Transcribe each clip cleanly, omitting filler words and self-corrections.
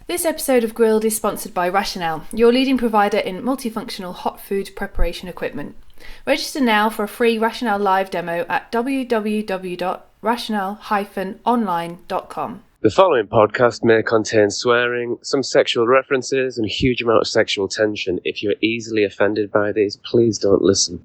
This episode of Grilled is sponsored by Rationale, your leading provider in multifunctional hot food preparation equipment. Register now for a free Rationale live demo at www.rationale-online.com. The following podcast may contain swearing, some sexual references, and a huge amount of sexual tension. If you're easily offended by these, please don't listen.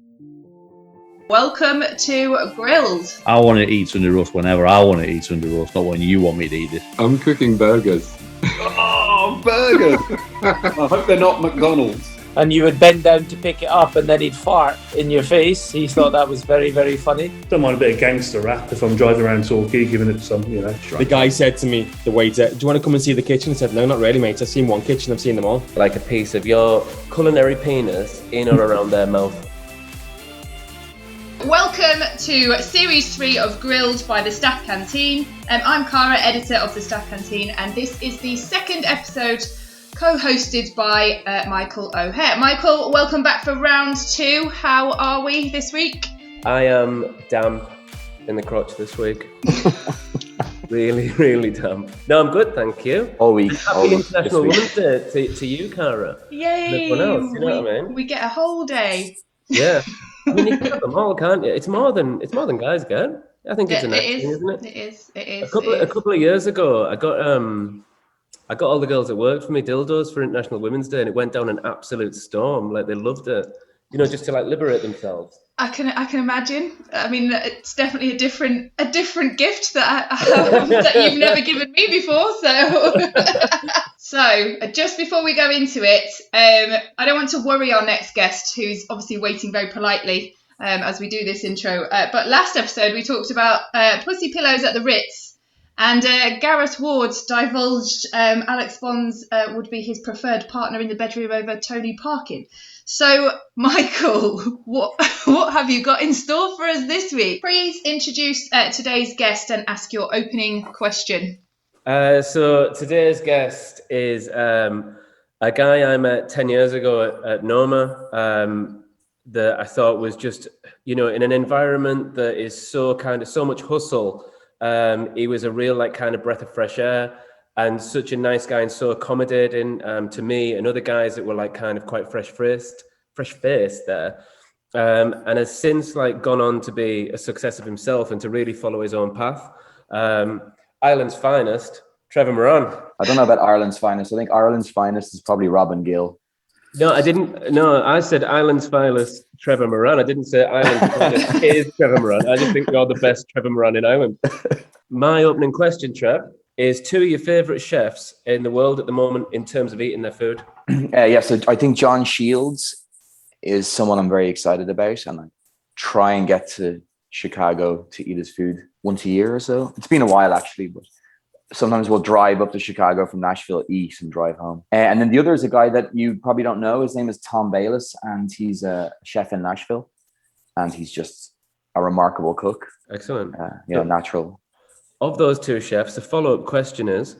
Welcome to Grilled. I want to eat Sunday roast whenever I want to eat Sunday roast, not when you want me to eat it. I'm cooking burgers. Oh, burgers! I hope they're not McDonald's. And you would bend down to pick it up and then he'd fart in your face. He thought that was very, very funny. Don't mind a bit of gangster rap if I'm driving around Torquay, giving it some, The guy said to me, the waiter, do you want to come and see the kitchen? I said, no, not really, mate. I've seen one kitchen, I've seen them all. Like a piece of your culinary penis in or around their mouth. Welcome to Series 3 of Grilled by the Staff Canteen. I'm Cara, editor of the Staff Canteen, and this is the second episode co-hosted by Michael O'Hare. Michael, welcome back for round 2. How are we this week? I am damp in the crotch this week. really damp. No, I'm good, thank you. All week. Happy International Women's Day to you, Cara. Yay! Everyone else, you know what I mean? We get a whole day. Yeah. I mean, you can have them all, can't you? It's more than guys get. I think it's a nice thing, isn't it? It is. A couple of years ago, I got all the girls that worked for me dildos for International Women's Day, and it went down an absolute storm. Like, they loved it, just to liberate themselves. I can imagine. I mean, it's definitely a different gift that that you've never given me before. So, just before we go into it, I don't want to worry our next guest, who's obviously waiting very politely as we do this intro. But last episode, we talked about pussy pillows at the Ritz, and Gareth Ward divulged Alex Bond's would be his preferred partner in the bedroom over Tony Parkin. So, Michael, what have you got in store for us this week? Please introduce today's guest and ask your opening question. So today's guest is a guy I met 10 years ago at Noma that I thought was just, in an environment that is so much hustle. He was a real kind of breath of fresh air and such a nice guy and so accommodating to me and other guys that were kind of quite fresh-faced there. And has since gone on to be a success of himself and to really follow his own path. Ireland's finest, Trevor Moran. I don't know about Ireland's finest. I think Ireland's finest is probably Robin Gill. No, I didn't. No, I said Ireland's finest, Trevor Moran. I didn't say Ireland's finest is Trevor Moran. I just think you're the best Trevor Moran in Ireland. My opening question, Trev, is 2 of your favourite chefs in the world at the moment in terms of eating their food. So I think John Shields is someone I'm very excited about, and I try and get to Chicago to eat his food once a year or so. It's been a while actually, but sometimes we'll drive up to Chicago from Nashville, eat, and drive home. And then the other is a guy that you probably don't know. His name is Tom Bayliss, and he's a chef in Nashville, and he's just a remarkable cook. Excellent. Natural. Of those 2 chefs, the follow-up question is,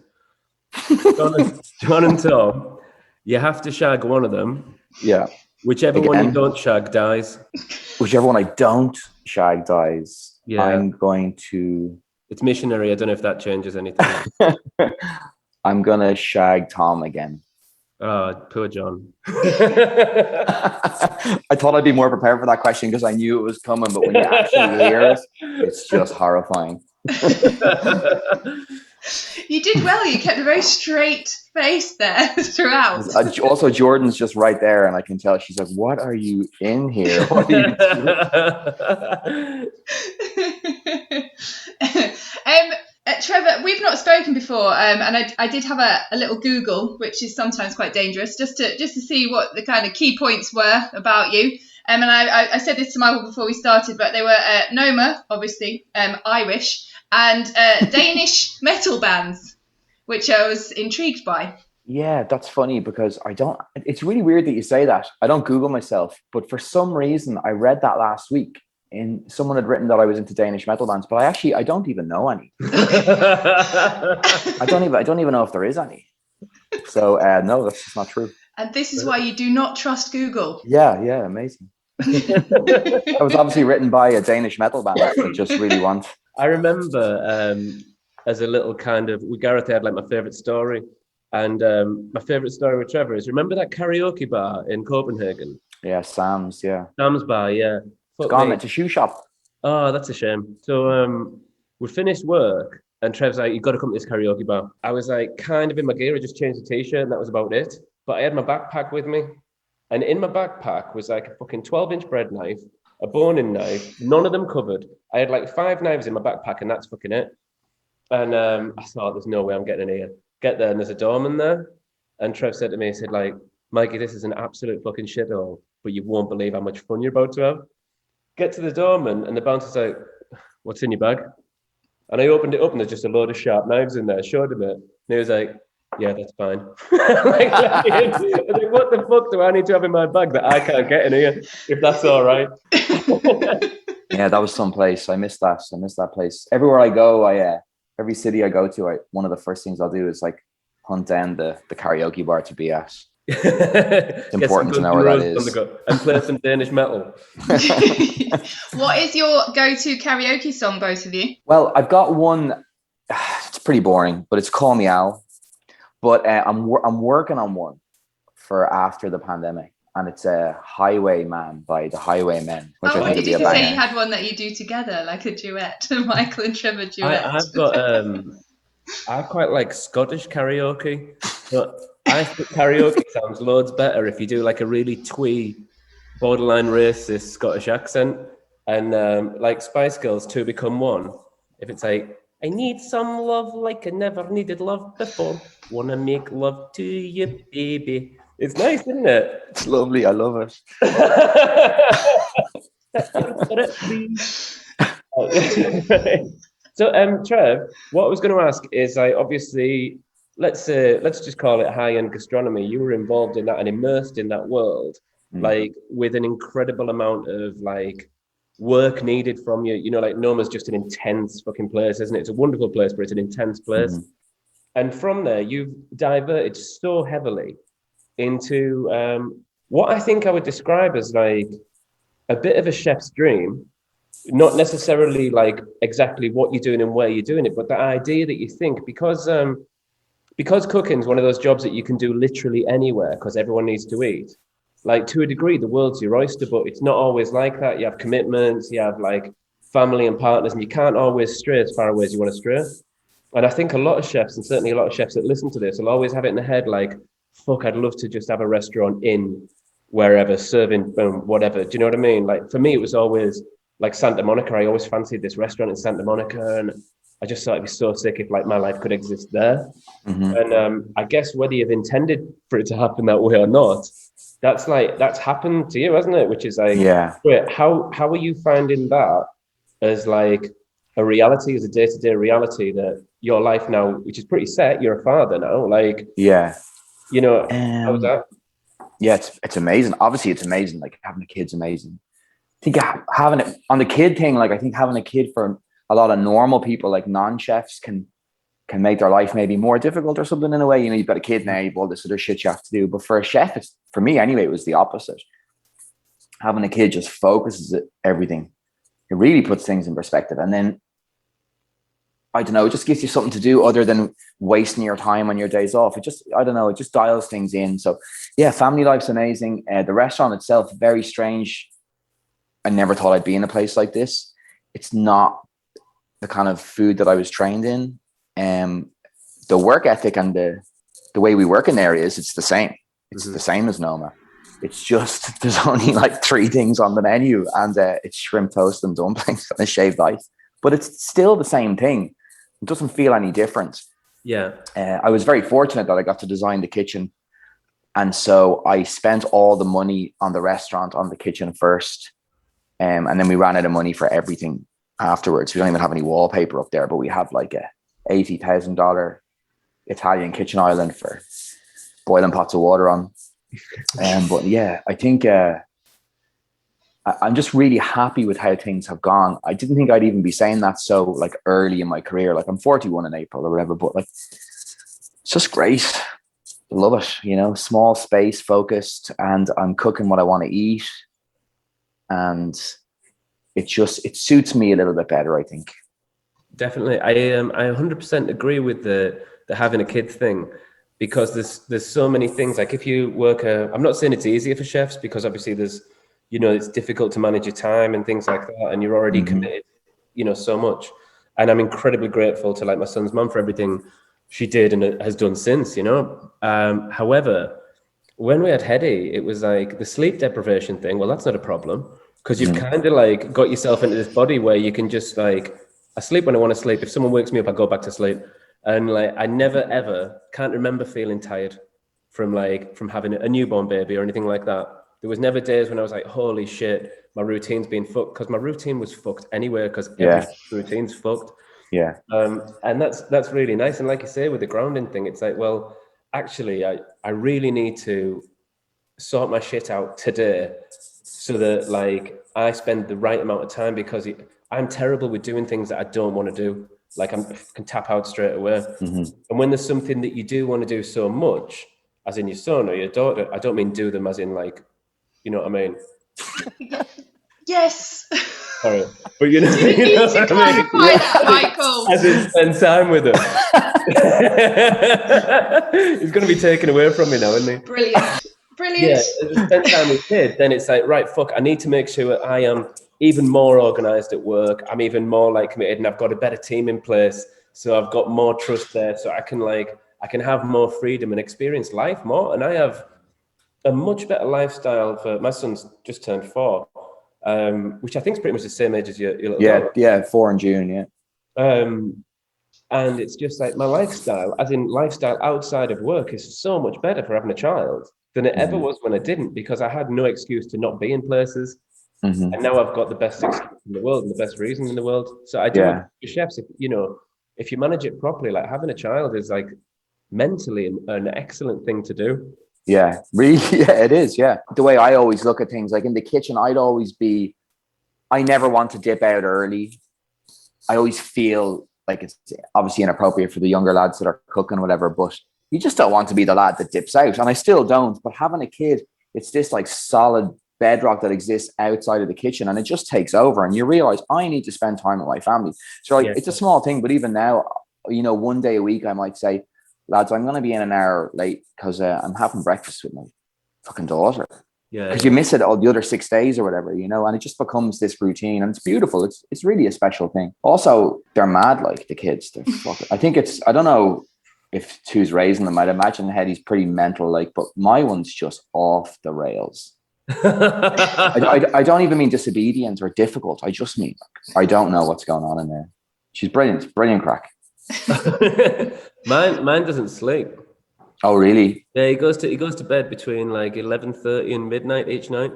John and Tom, you have to shag one of them. Yeah. Whichever one you don't shag dies. Whichever one I don't shag dies. Yeah. I'm going to... It's missionary. I don't know if that changes anything. I'm going to shag Tom again. Oh, poor John. I thought I'd be more prepared for that question because I knew it was coming, but when you actually hear it, it's just horrifying. You did well. You kept a very straight face there throughout. Also, Jordan's just right there, and I can tell she's like, "What are you in here? What are you doing?" Trevor, we've not spoken before, and I did have a little Google, which is sometimes quite dangerous, just to see what the kind of key points were about you. And I said this to Michael before we started, but they were Noma, obviously, Irish, and Danish metal bands, which I was intrigued by. Yeah, that's funny because it's really weird that you say that. I don't Google myself, but for some reason I read that last week and someone had written that I was into Danish metal bands, but I don't even know any. I don't even know if there is any. So no, that's just not true. And this is why you do not trust Google. Yeah, amazing. That was obviously written by a Danish metal band that I just really want. I remember as a little kind of, with Gareth, I had like my favourite story. And my favorite story with Trevor is, remember that karaoke bar in Copenhagen? Yeah, Sam's. Yeah, Sam's bar, yeah. it's gone. It's a shoe shop. Oh, that's a shame. So we finished work and Trev's like, you got to come to this karaoke bar. I was like kind of in my gear. I just changed the t-shirt and that was about it. But I had my backpack with me. And in my backpack was like a fucking 12-inch bread knife, a boning knife, none of them covered. I had like 5 knives in my backpack and that's fucking it. And I thought, there's no way I'm getting in here. Get there and there's a doorman there. And Trev said to me, he said like, Mikey, this is an absolute fucking shithole, but you won't believe how much fun you're about to have. Get to the doorman and the bouncer's like, what's in your bag? And I opened it up and there's just a load of sharp knives in there. I showed him it. And he was like, yeah, that's fine. Like, I was like, what the fuck do I need to have in my bag that I can't get in here, if that's all right? Yeah, that was some place. I miss that place. Everywhere I go, every city I go to, one of the first things I'll do is like hunt down the karaoke bar to be at. It's important to know where that is. And play some Danish metal. What is your go-to karaoke song, both of you? Well, I've got one. It's pretty boring, but it's Call Me Al. But I'm working on one for after the pandemic, and it's a Highwayman by the Highwaymen. Which I think did you say you had one that you do together, like a duet, Michael and Trevor duet? I've got I quite like Scottish karaoke, but I think karaoke sounds loads better if you do like a really twee, borderline racist Scottish accent, and like Spice Girls 2 Become One. If it's like, I need some love like I never needed love before. Wanna make love to you, baby. It's nice, isn't it? It's lovely. I love it. So, Trev, what I was going to ask is, obviously, let's just call it high-end gastronomy. You were involved in that and immersed in that world, like with an incredible amount of like work needed from you. You know, like Noma's just an intense fucking place, isn't it? It's a wonderful place, but it's an intense place. Mm-hmm. And from there, you've diverted so heavily into what I think I would describe as like a bit of a chef's dream. Not necessarily like exactly what you're doing and where you're doing it, but the idea that you think, because cooking is one of those jobs that you can do literally anywhere because everyone needs to eat. Like, to a degree, the world's your oyster, but it's not always like that. You have commitments, you have like family and partners, and you can't always stray as far away as you want to stray. And I think a lot of chefs, and certainly a lot of chefs that listen to this, will always have it in their head like, fuck, I'd love to just have a restaurant in wherever, serving whatever. Do you know what I mean? Like, for me, it was always like Santa Monica. I always fancied this restaurant in Santa Monica, and I just thought it'd be so sick if like my life could exist there. Mm-hmm. And I guess whether you've intended for it to happen that way or not, that's happened to you, hasn't it? Which is like, yeah. Wait, how are you finding that as like a reality, as a day-to-day reality, that your life now, which is pretty set, you're a father now, like, yeah, you know, how's that? Yeah, it's amazing. Obviously, it's amazing. Like, having a kid's amazing. I think having it on the kid thing, like, I think having a kid for a lot of normal people, like non-chefs, can make their life maybe more difficult or something in a way. You know, you've got a kid now, you've all this other shit you have to do. But for a chef, for me anyway, it was the opposite. Having a kid just focuses everything. It really puts things in perspective. And then, I don't know, it just gives you something to do other than wasting your time on your days off. It just dials things in. So yeah, family life's amazing. The restaurant itself, very strange. I never thought I'd be in a place like this. It's not the kind of food that I was trained in. The work ethic and the way we work in there it's the same. It's the same as Noma. It's just, there's only like 3 things on the menu, and it's shrimp toast and dumplings and a shaved ice. But it's still the same thing. It doesn't feel any different. Yeah. I was very fortunate that I got to design the kitchen. And so I spent all the money on the restaurant, on the kitchen first. And then we ran out of money for everything afterwards. We don't even have any wallpaper up there, but we have like a $80,000 Italian kitchen island for boiling pots of water on. But yeah, I think I'm just really happy with how things have gone. I didn't think I'd even be saying that so like early in my career. Like, I'm 41 in April or whatever, but like, it's just great. I love it, you know, small space, focused, and I'm cooking what I want to eat. And it suits me a little bit better, I think. Definitely. I 100% agree with the having a kid thing, because there's so many things. Like if you work I'm not saying it's easier for chefs, because obviously there's, you know, it's difficult to manage your time and things like that, and you're already committed, you know, so much. And I'm incredibly grateful to like my son's mum for everything she did and has done since, you know. However, when we had Hetty, it was like the sleep deprivation thing. Well, that's not a problem, because you've kind of like got yourself into this body where you can just like, I sleep when I want to sleep. If someone wakes me up, I go back to sleep. And like, I never ever can't remember feeling tired from having a newborn baby or anything like that. There was never days when I was like, holy shit, my routine's been fucked, because my routine was fucked anyway, because every routine's fucked. Yeah. And that's really nice. And like you say, with the grounding thing, it's like, well, actually, I really need to sort my shit out today so that like I spend the right amount of time, because I'm terrible with doing things that I don't want to do. Like I can tap out straight away. And when there's something that you do want to do so much, as in your son or your daughter, I don't mean do them as in like, you know what I mean? Yes. Sorry, but you know, You need to clarify that, Michael. As in spend time with them. He's going to be taken away from me now, isn't he? Brilliant. Yeah, spend time with kids, then it's like, right, fuck, I need to make sure I am even more organized at work. I'm even more like committed, and I've got a better team in place. So I've got more trust there. So I can have more freedom and experience life more. And I have a much better lifestyle for my son's just turned 4, which I think is pretty much the same age as your little daughter. Yeah, 4 in June, yeah. And it's just like my lifestyle, as in lifestyle outside of work, is so much better for having a child than it ever was when I didn't, because I had no excuse to not be in places. And now I've got the best excuse in the world and the best reason in the world. So I do for chefs, if you manage it properly, like having a child is like mentally an excellent thing to do. Yeah, really. Yeah, it is. Yeah. The way I always look at things, like in the kitchen, I never want to dip out early. I always feel like it's obviously inappropriate for the younger lads that are cooking or whatever, but you just don't want to be the lad that dips out. And I still don't, but having a kid, it's this like solid bedrock that exists outside of the kitchen, and it just takes over, and you realize I need to spend time with my family. So like, it's a small thing, but even now, you know, one day a week, I might say, lads, I'm going to be in an hour late because I'm having breakfast with my fucking daughter. Yeah. Because you miss it all the other 6 days or whatever, you know, and it just becomes this routine, and it's beautiful. It's really a special thing. Also, they're mad, like the kids. They're fucking, I think I don't know if who's raising them. I'd imagine Hetty's pretty mental, like, but my one's just off the rails. I don't even mean disobedient or difficult. I just mean I don't know what's going on in there. She's brilliant crack. Mine doesn't sleep. Oh really? Yeah, he goes to bed between like 11:30 and midnight each night,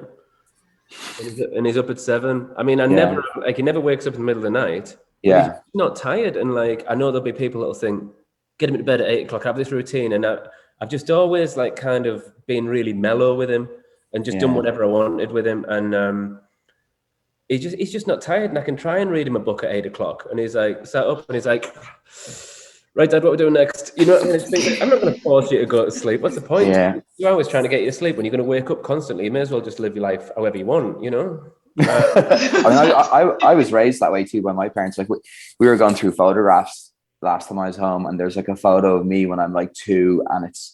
and he's up at 7. I mean, he never wakes up in the middle of the night. Yeah, he's not tired, and like I know there'll be people that'll think, get him to bed at 8 o'clock. I have this routine, and I've just always like kind of been really mellow with him and just done whatever I wanted with him, and he's just not tired, and I can try and read him a book at 8 o'clock, and he's like sat up and he's like, right, Dad, what we're doing next? You know, I'm not going to force you to go to sleep. What's the point? Yeah. You're always trying to get you to sleep when you're going to wake up constantly. You may as well just live your life however you want, you know? I was raised that way too by my parents. Like we were going through photographs last time I was home, and there's like a photo of me when I'm like 2, and it's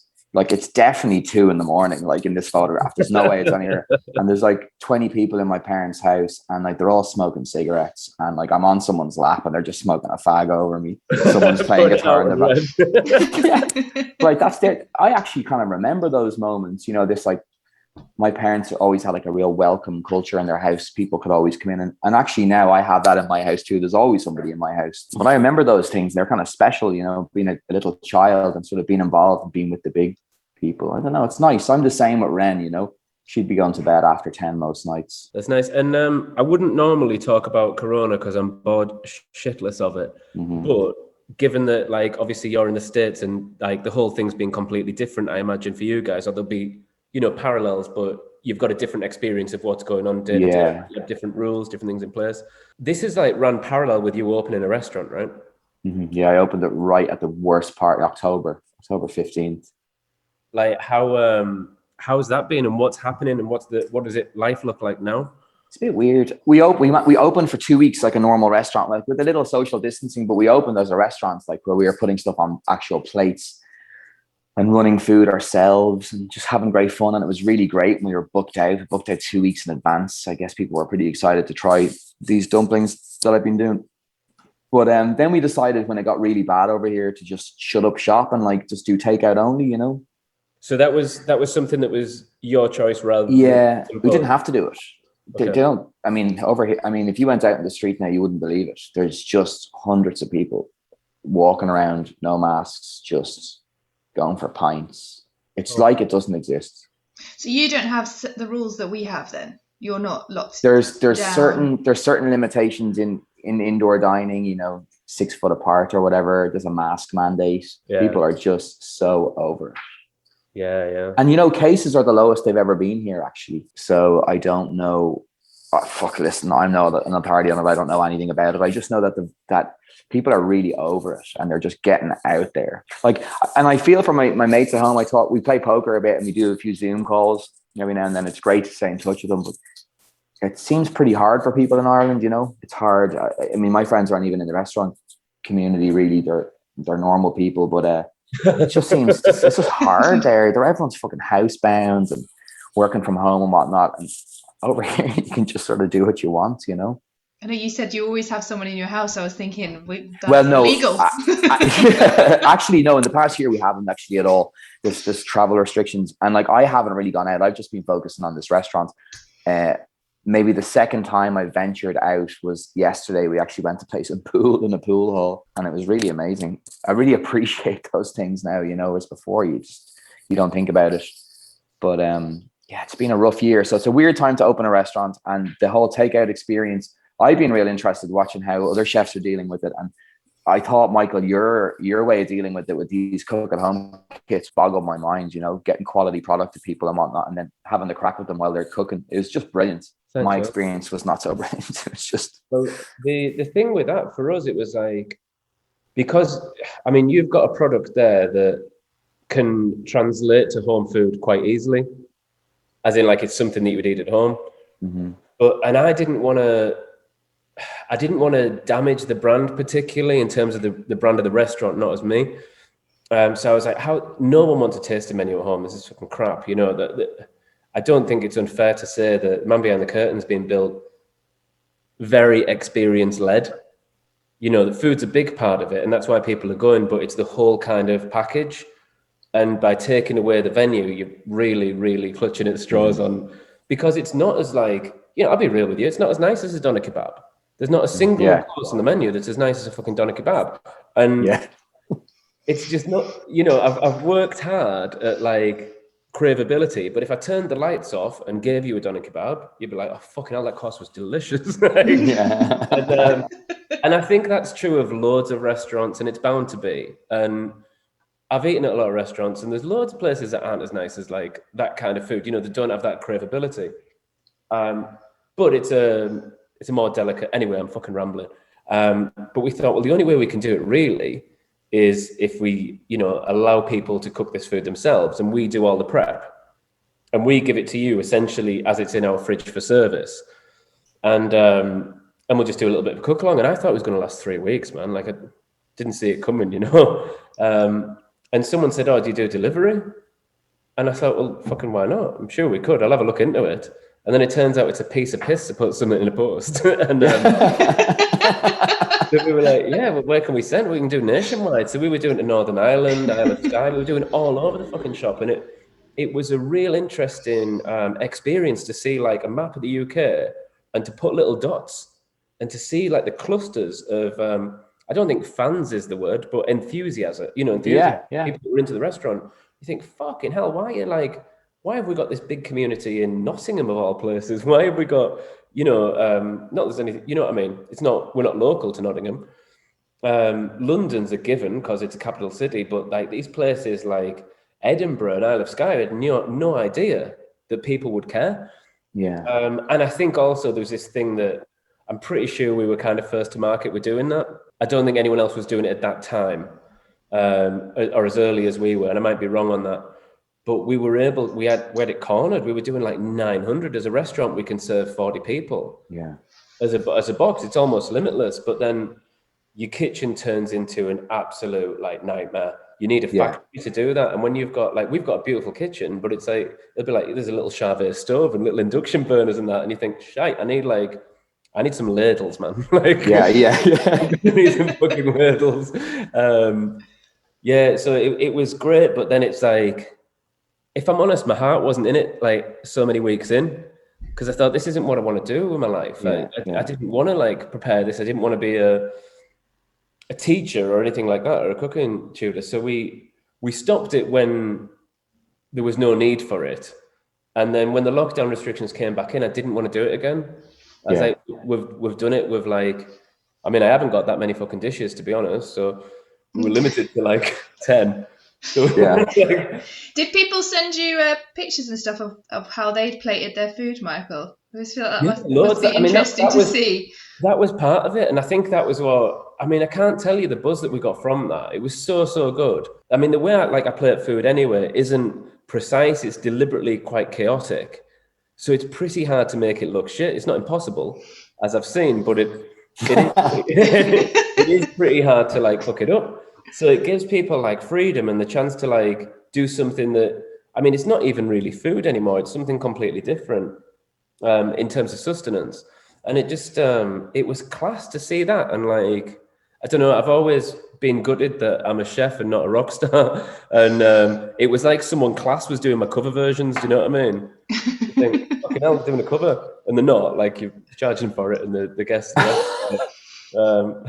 definitely 2 in the morning, like in this photograph. There's no way it's on here. And there's like 20 people in my parents' house, and like they're all smoking cigarettes, and like I'm on someone's lap and they're just smoking a fag over me. Someone's playing guitar in the back. Right, that's it. I actually kind of remember those moments, you know, this like my parents always had like a real welcome culture in their house. People could always come in, and actually now I have that in my house too. There's always somebody in my house. But I remember those things. They're kind of special, you know, being a little child and sort of being involved and being with the big people. I don't know. It's nice. I'm the same with Ren, you know. She'd be going to bed after 10 most nights. That's nice. And I wouldn't normally talk about Corona because I'm bored shitless of it. Mm-hmm. But given that, like, obviously you're in the States and like the whole thing's been completely different, I imagine for you guys, or there'll be, you know, parallels, but you've got a different experience of what's going on day to day. You have different rules, different things in place. This is like run parallel with you opening a restaurant, right? Mm-hmm. Yeah, I opened it right at the worst part, October 15th. Like how's that been, and what's happening, and what does it life look like now? It's a bit weird. We opened for 2 weeks like a normal restaurant, like with a little social distancing, but we opened as a restaurant, like where we were putting stuff on actual plates. and running food ourselves and just having great fun. And it was really great when we were booked out 2 weeks in advance. I guess people were pretty excited to try these dumplings that I've been doing. But then we decided when it got really bad over here to just shut up shop and like just do takeout only, you know? So that was something that was your choice rather than... Yeah, we didn't have to do it. Okay. They don't, I mean, over here, I mean, if you went out in the street now, you wouldn't believe it. There's just hundreds of people walking around, no masks, just going for pints. It's like it doesn't exist. So you don't have the rules that we have then? You're not locked There's down. certain limitations in indoor dining, you know, 6 foot apart or whatever. There's a mask mandate. Yeah. People are just so over it. Yeah. And you know, cases are the lowest they've ever been here, actually. So I don't know. Listen, I'm not an authority on it. I don't know anything about it. I just know that people are really over it and they're just getting out there. Like, and I feel for my mates at home. We play poker a bit and we do a few Zoom calls every now and then. It's great to stay in touch with them, but it seems pretty hard for people in Ireland. You know, it's hard. I mean, my friends aren't even in the restaurant community. Really, they're normal people, but it just seems it's just hard there. Everyone's fucking housebound and working from home and whatnot. And over here, you can just sort of do what you want, you know. I know you said you always have someone in your house. I was thinking, that's no, illegal. Actually, no. In the past year, we haven't actually at all. There's travel restrictions, and like I haven't really gone out. I've just been focusing on this restaurant. Maybe the second time I ventured out was yesterday. We actually went to play some pool in a pool hall, and it was really amazing. I really appreciate those things now, you know, as before you don't think about it. But yeah, it's been a rough year. So it's a weird time to open a restaurant, and the whole takeout experience. I've been real interested watching how other chefs are dealing with it. And I thought, Michael, your way of dealing with it with these cook at home kits boggled my mind, you know, getting quality product to people and whatnot, and then having the crack with them while they're cooking. It was just brilliant. My experience was not so brilliant. It was just... Well, the thing with that for us, it was like, because, I mean, you've got a product there that can translate to home food quite easily, as in like it's something that you would eat at home. Mm-hmm. And I didn't want to damage the brand particularly in terms of the brand of the restaurant, not as me. So I was like, no one wants to taste the menu at home. This is fucking crap, you know. That I don't think it's unfair to say that Man Behind the Curtain's been built very experience-led. You know, the food's a big part of it, and that's why people are going, but it's the whole kind of package. And by taking away the venue, you're really, really clutching at straws on, because it's not as like, you know, I'll be real with you, it's not as nice as a doner kebab. There's not a single course on the menu that's as nice as a fucking doner kebab. And it's just not, you know, I've worked hard at like craveability, but if I turned the lights off and gave you a doner kebab, you'd be like, oh, fucking hell, that course was delicious. Right? Yeah. And I think that's true of loads of restaurants, and it's bound to be. And I've eaten at a lot of restaurants, and there's loads of places that aren't as nice as like that kind of food, you know, that don't have that craveability. But it's a more delicate, anyway, I'm fucking rambling. But we thought, well, the only way we can do it really is if we, you know, allow people to cook this food themselves, and we do all the prep, and we give it to you essentially as it's in our fridge for service. And we'll just do a little bit of a cook along. And I thought it was going to last 3 weeks, man. Like I didn't see it coming, you know. And someone said, oh, do you do delivery? And I thought, well, fucking why not? I'm sure we could. I'll have a look into it. And then it turns out it's a piece of piss to put something in a post. And so we were like, yeah, well, where can we send? We can do nationwide. So we were doing it in Northern Ireland, Isle of Skye. We were doing it all over the fucking shop. And it was a real interesting experience to see like a map of the UK and to put little dots and to see like the clusters of, I don't think fans is the word, but enthusiasm, you know, enthusiasm. Yeah. People who are into the restaurant. You think, fucking hell, why have we got this big community in Nottingham of all places? Why have we got, you know, not there's anything, you know what I mean? We're not local to Nottingham. London's a given because it's a capital city, but like these places like Edinburgh and Isle of Skye, I had no idea that people would care. Yeah. And I think also there's this thing that I'm pretty sure we were kind of first to market with doing that. I don't think anyone else was doing it at that time, or as early as we were, and I might be wrong on that. But we had it cornered. We were doing like 900 as a restaurant. We can serve 40 people. Yeah. As a box, it's almost limitless. But then your kitchen turns into an absolute like nightmare. You need a factory to do that. And when you've got like, we've got a beautiful kitchen, but it's like, it'll be like, there's a little Charvet stove and little induction burners and that. And you think, shite, I need some ladles, man. Like, yeah. I need some fucking ladles. So it was great. But then it's like, if I'm honest, my heart wasn't in it like so many weeks in, because I thought this isn't what I want to do with my life. I didn't want to like prepare this. I didn't want to be a teacher or anything like that, or a cooking tutor. So we stopped it when there was no need for it. And then when the lockdown restrictions came back in, I didn't want to do it again. I was like, we've done it with like, I mean, I haven't got that many fucking dishes, to be honest. So we were limited to like 10. So, Did people send you pictures and stuff of how they'd plated their food, Michael? I just feel like that must be interesting to see. That was part of it. And I think that was I can't tell you the buzz that we got from that. It was so good. I mean, the way I plate food anyway isn't precise. It's deliberately quite chaotic. So it's pretty hard to make it look shit. It's not impossible, as I've seen, but it is pretty hard to like fuck it up. So it gives people like freedom and the chance to like do something that, I mean, it's not even really food anymore. It's something completely different in terms of sustenance. And it just, it was class to see that. And like, I don't know, I've always been gutted that I'm a chef and not a rock star. And it was like someone class was doing my cover versions. Do you know what I mean? You think, fucking hell, doing a cover. And they're not, like you're charging for it and the guests.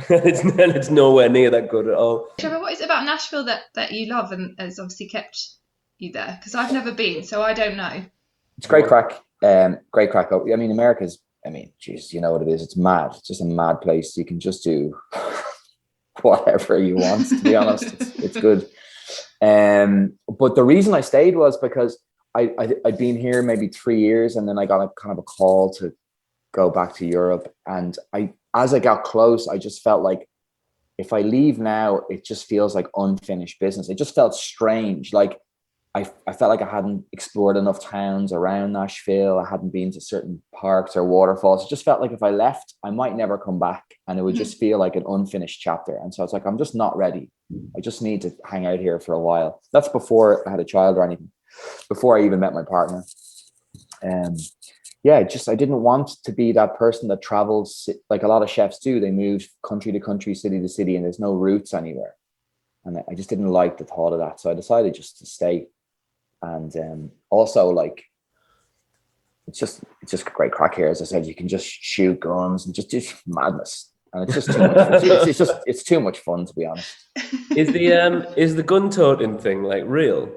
It's nowhere near that good at all. Trevor, what is it about Nashville that you love and has obviously kept you there? Because I've never been, so I don't know. It's great crack. Great crack. I mean, America's, geez, you know what it is. It's mad. It's just a mad place. You can just do whatever you want, to be honest. It's good. But the reason I stayed was because I'd been here maybe 3 years, and then I got a kind of a call to go back to Europe. And as I got close, I just felt like if I leave now, it just feels like unfinished business. It just felt strange. Like I felt like I hadn't explored enough towns around Nashville. I hadn't been to certain parks or waterfalls. It just felt like if I left, I might never come back, and it would just feel like an unfinished chapter. And so it's like, I'm just not ready. I just need to hang out here for a while. That's before I had a child or anything, before I even met my partner. I didn't want to be that person that travels like a lot of chefs do. They move country to country, city to city, and there's no roots anywhere. And I just didn't like the thought of that. So I decided just to stay. And also, like, it's just great crack here. As I said, you can just shoot guns and just madness. And it's just too much. It's too much fun, to be honest. Is the gun toting thing like real?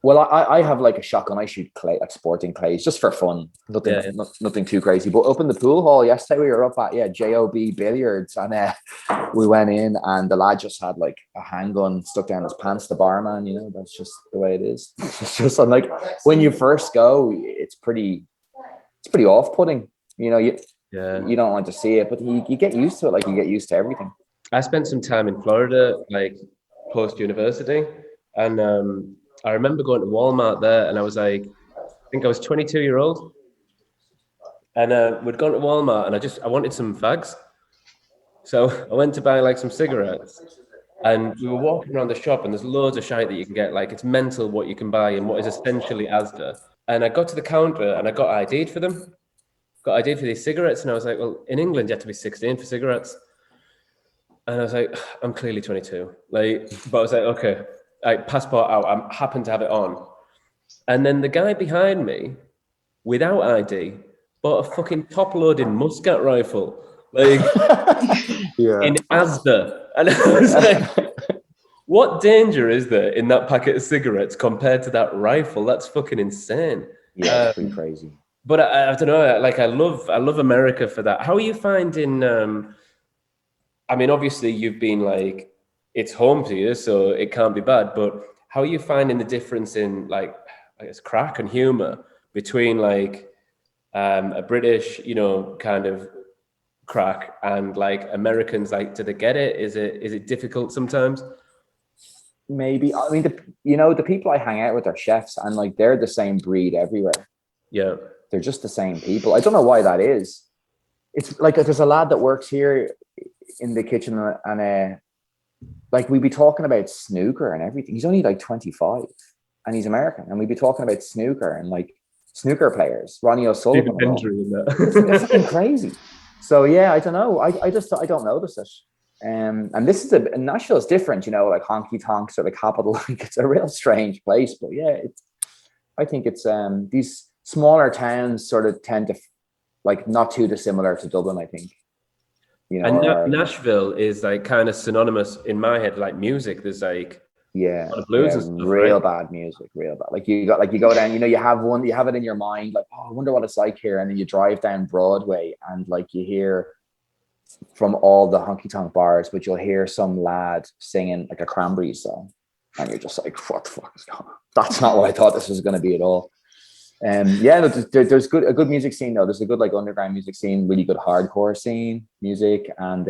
Well, I have like a shotgun. I shoot clay, like sporting clays, just for fun. Nothing too crazy. But up in the pool hall yesterday, we were up at JOB Billiards, and we went in, and the lad just had like a handgun stuck down his pants. The barman, that's just the way it is. It's just like when you first go, it's pretty off-putting. You don't want to see it, but you get used to it. Like you get used to everything. I spent some time in Florida, like post university, and I remember going to Walmart there, and I was like, I think I was 22-year-old, and we'd gone to Walmart, and I wanted some fags, so I went to buy like some cigarettes, and we were walking around the shop, and there's loads of shite that you can get. Like, it's mental what you can buy in what is essentially Asda. And I got to the counter, and I got ID'd for them. Got ID'd for these cigarettes, and I was like, well, in England you have to be 16 for cigarettes. And I was like, I'm clearly 22. But I was like, okay. Passport out, I happen to have it on. And then the guy behind me, without ID, bought a fucking top-loading muscat rifle, in Asda. And I was like, what danger is there in that packet of cigarettes compared to that rifle? That's fucking insane. Yeah, it's pretty crazy. But I don't know, like I love America for that. How are you finding, I mean, obviously you've been like, it's home to you, so it can't be bad. But how are you finding the difference in like, I guess, crack and humor between like a British, kind of crack and like Americans? Like, do they get it? Is it difficult sometimes? Maybe. I mean, the people I hang out with are chefs, and like they're the same breed everywhere. Yeah, they're just the same people. I don't know why that is. It's like there's a lad that works here in the kitchen, and like we'd be talking about snooker and everything. He's only like 25 and he's American, and we'd be talking about snooker and like snooker players, Ronnie O'Sullivan. It's fucking crazy. So yeah, I don't know. I don't notice it. And this is Nashville is different, you know, like honky tonks or the capital. Like it's a real strange place, but yeah, I think it's these smaller towns sort of tend to like not too dissimilar to Dublin, I think. You know, and Nashville is like kind of synonymous in my head, like music. There's like blues and stuff, real right? bad music, real bad. Like you go down, you know, you have it in your mind, like, oh, I wonder what it's like here, and then you drive down Broadway and like you hear from all the honky tonk bars, but you'll hear some lad singing like a Cranberries song, and you're just like, what the fuck is going on? That's not what I thought this was going to be at all. Yeah, there's a good music scene though. There's a good like underground music scene, really good hardcore scene music, and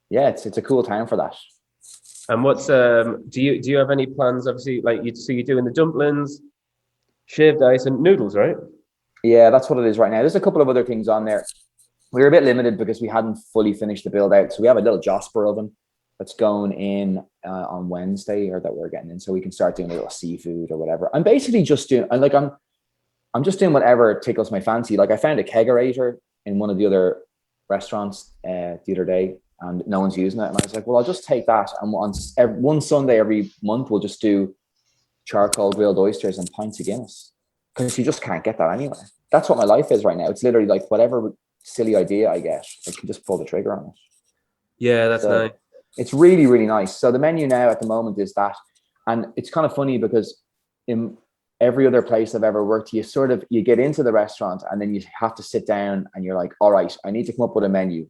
yeah, it's a cool town for that. And what's do you have any plans? Obviously, like you're doing the dumplings, shaved ice, and noodles, right? Yeah, that's what it is right now. There's a couple of other things on there. We were a bit limited because we hadn't fully finished the build out, so we have a little Jasper oven that's going in on Wednesday, or that we're getting in, so we can start doing a little seafood or whatever. I'm basically just doing, I'm just doing whatever tickles my fancy. Like I found a kegerator in one of the other restaurants the other day, and no one's using it. And I was like, well, I'll just take that. And one Sunday every month, we'll just do charcoal grilled oysters and pints of Guinness, because you just can't get that anywhere. That's what my life is right now. It's literally like whatever silly idea I get, I can just pull the trigger on it. Yeah, that's nice. It's really, really nice. So the menu now at the moment is that. And it's kind of funny because in every other place I've ever worked, you get into the restaurant and then you have to sit down and you're like, all right, I need to come up with a menu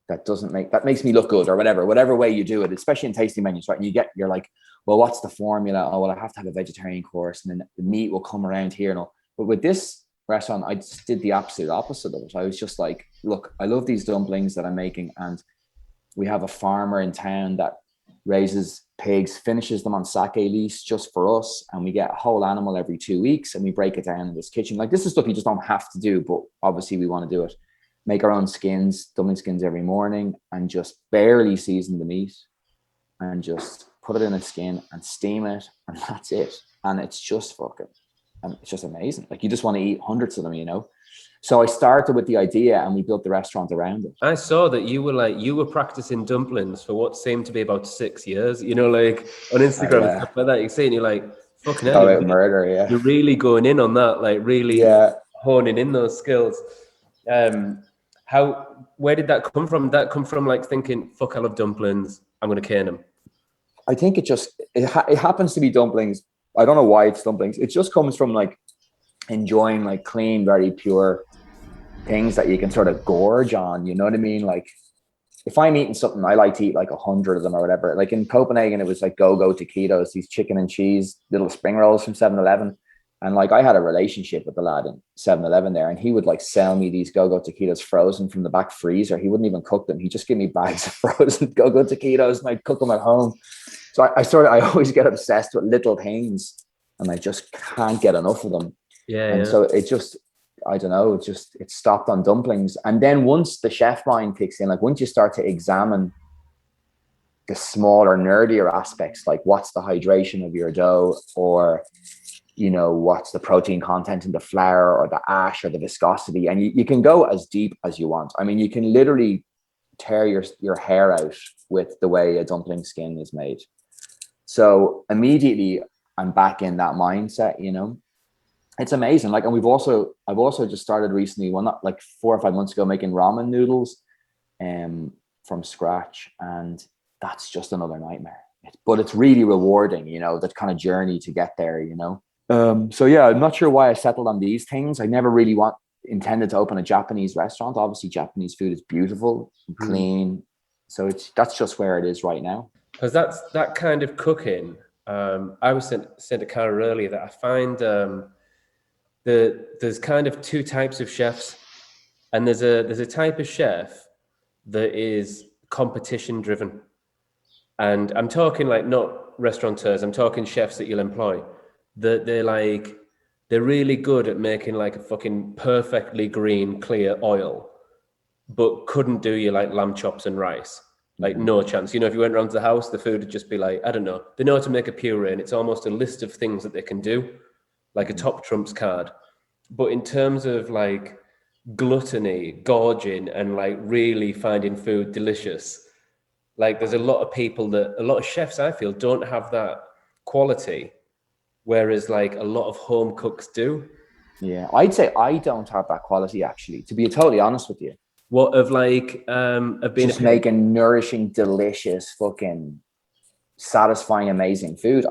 that makes me look good, or whatever way you do it, especially in tasting menus, right? And you're like, well, what's the formula? Oh, well, I have to have a vegetarian course, and then the meat will come around here and all. But with this restaurant, I just did the absolute opposite of it. I was just like, look, I love these dumplings that I'm making, and we have a farmer in town that raises pigs, finishes them on sake lease just for us, and we get a whole animal every 2 weeks, and we break it down in this kitchen. Like, this is stuff you just don't have to do, but obviously we want to do it. Make our own skins, dumpling skins every morning, and just barely season the meat, and just put it in a skin and steam it, and that's it. And it's just it's just amazing. Like, you just want to eat hundreds of them, you know? So I started with the idea, and we built the restaurant around it. I saw that you were practicing dumplings for what seemed to be about 6 years, you know, like on Instagram and stuff like that. You're saying, you're like, fucking hell, murder, yeah. You're really going in on that, like really honing in those skills. Where did that come from? Did that come from like thinking, fuck, I love dumplings, I'm going to can them? I think it happens to be dumplings. I don't know why it's dumplings. It just comes from like enjoying like clean, very pure things that you can sort of gorge on. You know what I mean? Like, if I'm eating something, I like to eat like 100 of them or whatever. Like in Copenhagen, it was like go taquitos, these chicken and cheese little spring rolls from 7-Eleven. And like, I had a relationship with the lad in 7-Eleven there, and he would like sell me these go taquitos frozen from the back freezer. He wouldn't even cook them. He'd just give me bags of frozen go taquitos, and I'd cook them at home. So I always get obsessed with little things, and I just can't get enough of them. So it just, I don't know, it stopped on dumplings. And then once the chef mind kicks in, like once you start to examine the smaller, nerdier aspects, like what's the hydration of your dough, or, you know, what's the protein content in the flour or the ash or the viscosity, and you can go as deep as you want. I mean, you can literally tear your hair out with the way a dumpling skin is made. So immediately I'm back in that mindset, you know. It's amazing. Like, and I've also just started recently, not like 4 or 5 months ago, making ramen noodles from scratch, and that's just another nightmare. But it's really rewarding, you know, that kind of journey to get there, you know. So yeah, I'm not sure why I settled on these things. I never really intended to open a Japanese restaurant. Obviously, Japanese food is beautiful and clean. So that's just where it is right now. Because that kind of cooking. I was saying to Cara earlier that I find there's kind of two types of chefs, and there's a type of chef that is competition driven, and I'm talking like not restaurateurs. I'm talking chefs that you'll employ. That they're really good at making like a fucking perfectly green, clear oil, but couldn't do you like lamb chops and rice. Like no chance. You know, if you went around to the house, the food would just be like, I don't know. They know how to make a puree, and it's almost a list of things that they can do, like a top trumps card. But in terms of like gluttony, gorging, and like really finding food delicious, like there's a lot of chefs I feel don't have that quality, whereas like a lot of home cooks do. Yeah, I'd say I don't have that quality, actually, to be totally honest with you. What of like of being just making nourishing, delicious, fucking satisfying, amazing food.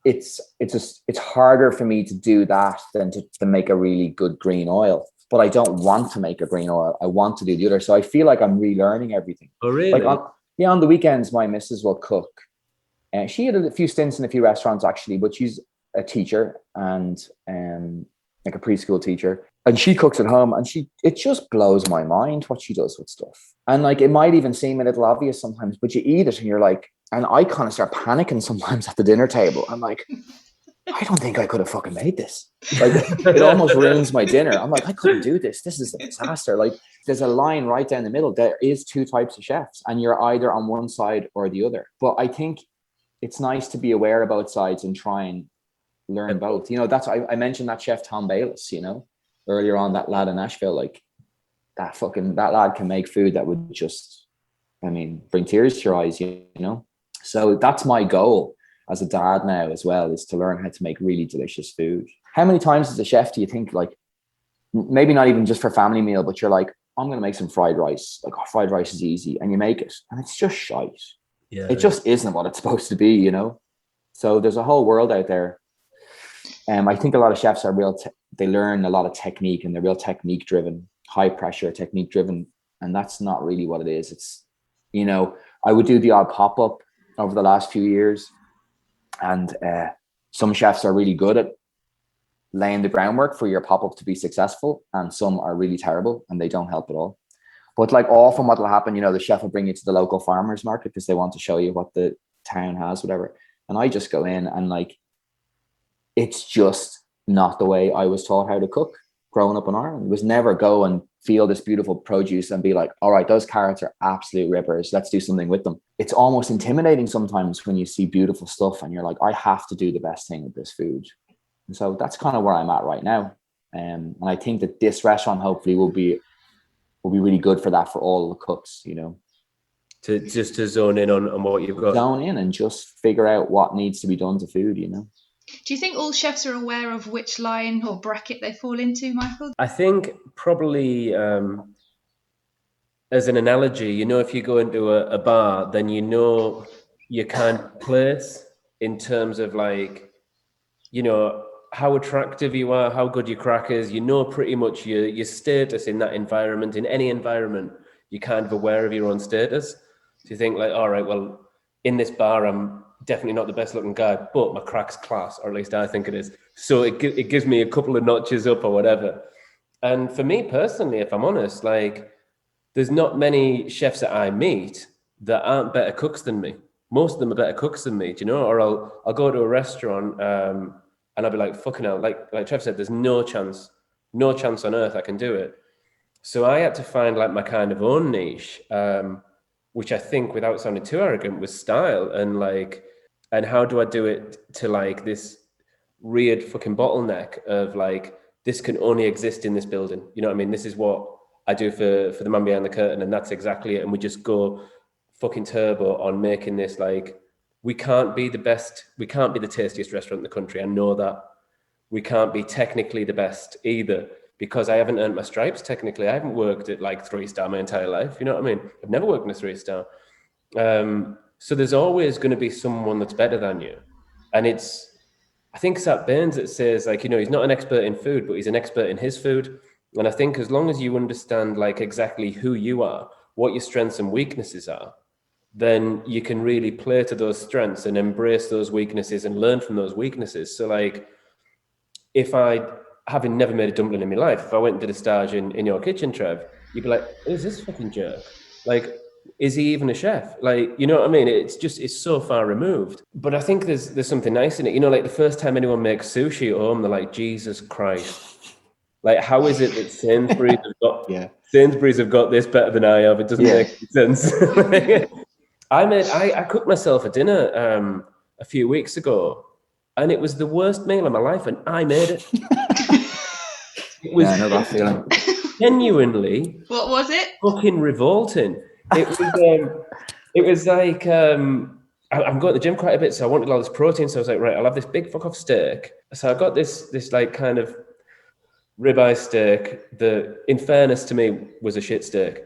It's harder for me to do that than to make a really good green oil. But I don't want to make a green oil. I want to do the other. So I feel like I'm relearning everything. Oh, really? Like on the weekends, my missus will cook. And she had a few stints in a few restaurants, actually, but she's a teacher and like a preschool teacher. And she cooks at home, and it just blows my mind what she does with stuff. And like, it might even seem a little obvious sometimes, but you eat it and you're like, and I kind of start panicking sometimes at the dinner table. I'm like, I don't think I could have fucking made this. Like, it almost ruins my dinner. I'm like, I couldn't do this. This is a disaster. Like, there's a line right down the middle. There is two types of chefs, and you're either on one side or the other. But I think it's nice to be aware of both sides and try and learn both. You know, that's, I mentioned that chef Tom Bayless, you know, earlier on, that lad in Nashville. Like, that lad can make food that would just, I mean, bring tears to your eyes, you know. So that's my goal as a dad now as well, is to learn how to make really delicious food. How many times as a chef do you think, like, maybe not even just for family meal, but you're like, I'm going to make some fried rice. Like, oh, fried rice is easy. And you make it and it's just shite. Yeah, it just isn't what it's supposed to be, you know? So there's a whole world out there. I think a lot of chefs are they learn a lot of technique, and they're real technique driven, high pressure technique driven. And that's not really what it is. It's, you know, I would do the odd pop-up over the last few years. And some chefs are really good at laying the groundwork for your pop-up to be successful, and some are really terrible and they don't help at all. But like, often what will happen, you know, the chef will bring you to the local farmers market because they want to show you what the town has, whatever. And I just go in and like, it's just not the way I was taught how to cook growing up in Ireland. It was never go and feel this beautiful produce and be like, all right, those carrots are absolute rippers. Let's do something with them. It's almost intimidating sometimes when you see beautiful stuff and you're like, I have to do the best thing with this food. And so that's kind of where I'm at right now. And I think that this restaurant hopefully will be really good for that, for all the cooks, you know. To zone in on what you've got. Zone in and just figure out what needs to be done to food, you know. Do you think all chefs are aware of which line or bracket they fall into, Michael? I think probably as an analogy, you know, if you go into a bar, then you know your kind of place in terms of like, you know, how attractive you are, how good your crack is. You know pretty much your status in that environment. In any environment, you're kind of aware of your own status. So you think like, all right, well, in this bar, I'm definitely not the best looking guy, but my crack's class, or at least I think it is. So it gives me a couple of notches up or whatever. And for me personally, if I'm honest, like, there's not many chefs that I meet that aren't better cooks than me. Most of them are better cooks than me, do you know? Or I'll go to a restaurant and I'll be like, fucking hell, like Trev said, there's no chance on earth I can do it. So I had to find like my kind of own niche, which I think, without sounding too arrogant, was style. And how do I do it to like this weird fucking bottleneck of like, this can only exist in this building. You know what I mean? This is what I do for the man behind the curtain, and that's exactly it. And we just go fucking turbo on making this like, we can't be the best, we can't be the tastiest restaurant in the country. I know that. We can't be technically the best either, because I haven't earned my stripes technically. I haven't worked at like 3-star my entire life. You know what I mean? I've never worked in a 3-star. So there's always going to be someone that's better than you. And I think Sat Baines, it says like, you know, he's not an expert in food, but he's an expert in his food. And I think as long as you understand like exactly who you are, what your strengths and weaknesses are, then you can really play to those strengths and embrace those weaknesses and learn from those weaknesses. So like, if I, having never made a dumpling in my life, if I went and did a stage in your kitchen, Trev, you'd be like, who's this fucking jerk? Like, is he even a chef? Like, you know what I mean? It's so far removed. But I think there's something nice in it. You know, like the first time anyone makes sushi at home, they're like, Jesus Christ. Like, how is it that Sainsbury's have got Sainsbury's have got this better than I have. It doesn't make sense. I cooked myself a dinner a few weeks ago, and it was the worst meal of my life, and I made it. It was I know that feeling. Genuinely. What was it? Fucking revolting. It was like I'm going to the gym quite a bit, so I wanted all this protein. So I was like, right, I'll have this big fuck off steak. So I got this like kind of ribeye steak that, in fairness to me, was a shit steak.